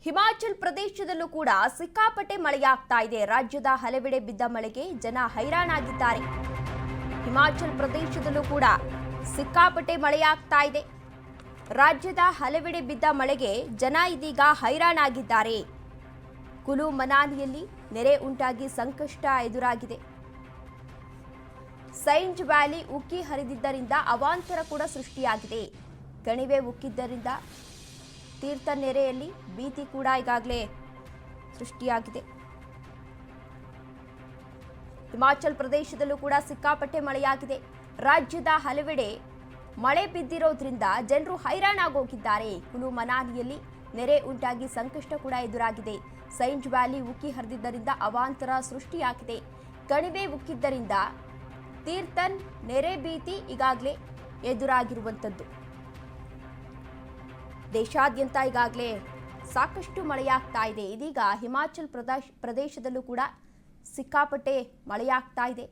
ಹಿಮಾಚಲ್ ಪ್ರದೇಶದಲ್ಲೂ ಕೂಡ ಸಿಕ್ಕಾಪಟ್ಟೆ ಮಳೆಯಾಗ್ತಾ ಇದೆ. ರಾಜ್ಯದ ಹಲವೆಡೆ ಬಿದ್ದ ಮಳೆಗೆ ಜನ ಹೈರಾಣಾಗಿದ್ದಾರೆ. ಹಿಮಾಚಲ್ ಪ್ರದೇಶದಲ್ಲೂ ಕೂಡ ಸಿಕ್ಕಾಪಟ್ಟೆ ಮಳೆಯಾಗ್ತಾ ಇದೆ. ರಾಜ್ಯದ ಹಲವೆಡೆ ಬಿದ್ದ ಮಳೆಗೆ ಜನ ಇದೀಗ ಹೈರಾಣಾಗಿದ್ದಾರೆ. ಕುಲು ಮನಾಲಿಯಲ್ಲಿ ನೆರೆ ಉಂಟಾಗಿ ಸಂಕಷ್ಟ ಎದುರಾಗಿದೆ. ಸೈಂಜ್ ವ್ಯಾಲಿ ಉಕ್ಕಿ ಹರಿದಿದ್ದರಿಂದ ಅವಾಂತರ ಕೂಡ ಸೃಷ್ಟಿಯಾಗಿದೆ. ಕಣಿವೆ ಉಕ್ಕಿದ್ದರಿಂದ ತೀರ್ಥ ನೆರೆಯಲ್ಲಿ ಭೀತಿ ಕೂಡ ಈಗಾಗಲೇ ಸೃಷ್ಟಿಯಾಗಿದೆ. ಹಿಮಾಚಲ್ ಪ್ರದೇಶದಲ್ಲೂ ಕೂಡ ಸಿಕ್ಕಾಪಟ್ಟೆ ಮಳೆಯಾಗಿದೆ. ರಾಜ್ಯದ ಹಲವೆಡೆ ಮಳೆ ಬಿದ್ದಿರೋದ್ರಿಂದ ಜನರು ಹೈರಾಣಾಗೋಗಿದ್ದಾರೆ. ಕುಲು ಮನಾಲಿಯಲ್ಲಿ ನೆರೆ ಉಂಟಾಗಿ ಸಂಕಷ್ಟ ಕೂಡ ಎದುರಾಗಿದೆ. ಸೈಂಜ್ ವ್ಯಾಲಿ ಉಕ್ಕಿ ಹರಿದಿದ್ದರಿಂದ ಅವಾಂತರ ಸೃಷ್ಟಿಯಾಗಿದೆ. ಕಣಿವೆ ಉಕ್ಕಿದ್ದರಿಂದ ತೀರ್ಥನ್ ನೆರೆ ಭೀತಿ ಈಗಾಗಲೇ ಎದುರಾಗಿರುವಂಥದ್ದು. ದೇಶಾದ್ಯಂತ ಈಗಾಗಲೇ ಸಾಕಷ್ಟು ಮಳೆಯಾಗ್ತಾ ಇದೆ. ಇದೀಗ ಹಿಮಾಚಲ್ ಪ್ರದೇಶದಲ್ಲೂ ಕೂಡ ಸಿಕ್ಕಾಪಟ್ಟೆ ಮಳೆಯಾಗ್ತಾ ಇದೆ.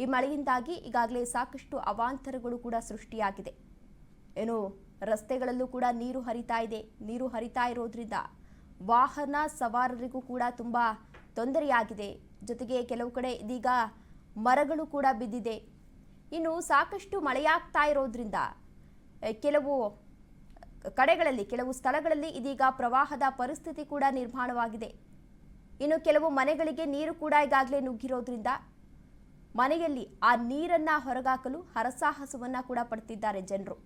ಈ ಮಳೆಯಿಂದಾಗಿ ಈಗಾಗಲೇ ಸಾಕಷ್ಟು ಅವಾಂತರಗಳು ಕೂಡ ಸೃಷ್ಟಿಯಾಗಿದೆ. ಏನು ರಸ್ತೆಗಳಲ್ಲೂ ಕೂಡ ನೀರು ಹರಿತಾ ಇದೆ. ನೀರು ಹರಿತಾ ಇರೋದ್ರಿಂದ ವಾಹನ ಸವಾರರಿಗೂ ಕೂಡ ತುಂಬ ತೊಂದರೆಯಾಗಿದೆ. ಜೊತೆಗೆ ಕೆಲವು ಕಡೆ ಇದೀಗ ಮರಗಳು ಕೂಡ ಬಿದ್ದಿದೆ. ಇನ್ನು ಸಾಕಷ್ಟು ಮಳೆಯಾಗ್ತಾ ಇರೋದ್ರಿಂದ ಕೆಲವು ಕಡೆಗಳಲ್ಲಿ ಕೆಲವು ಸ್ಥಳಗಳಲ್ಲಿ ಇದೀಗ ಪ್ರವಾಹದ ಪರಿಸ್ಥಿತಿ ಕೂಡ ನಿರ್ಮಾಣವಾಗಿದೆ. ಇನ್ನು ಕೆಲವು ಮನೆಗಳಿಗೆ ನೀರು ಕೂಡ ಈಗಾಗಲೇ ನುಗ್ಗಿರೋದ್ರಿಂದ ಮನೆಯಲ್ಲಿ ಆ ನೀರನ್ನ ಹೊರಗಾಕಲು ಹರಸಾಹಸವನ್ನ ಕೂಡ ಪಡ್ತಿದ್ದಾರೆ ಜನರು.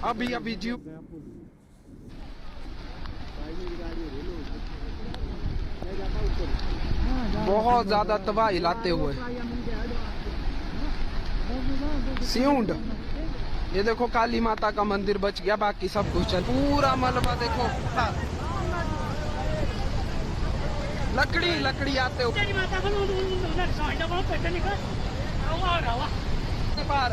अभी जीव बहुत ज्यादा तबाही लाते हुए सिउंड। ये देखो काली माता का मंदिर बच गया, बाकी सब कुछ चल। पूरा मलबा देखो, लकड़ी लकड़ी आते हुए पार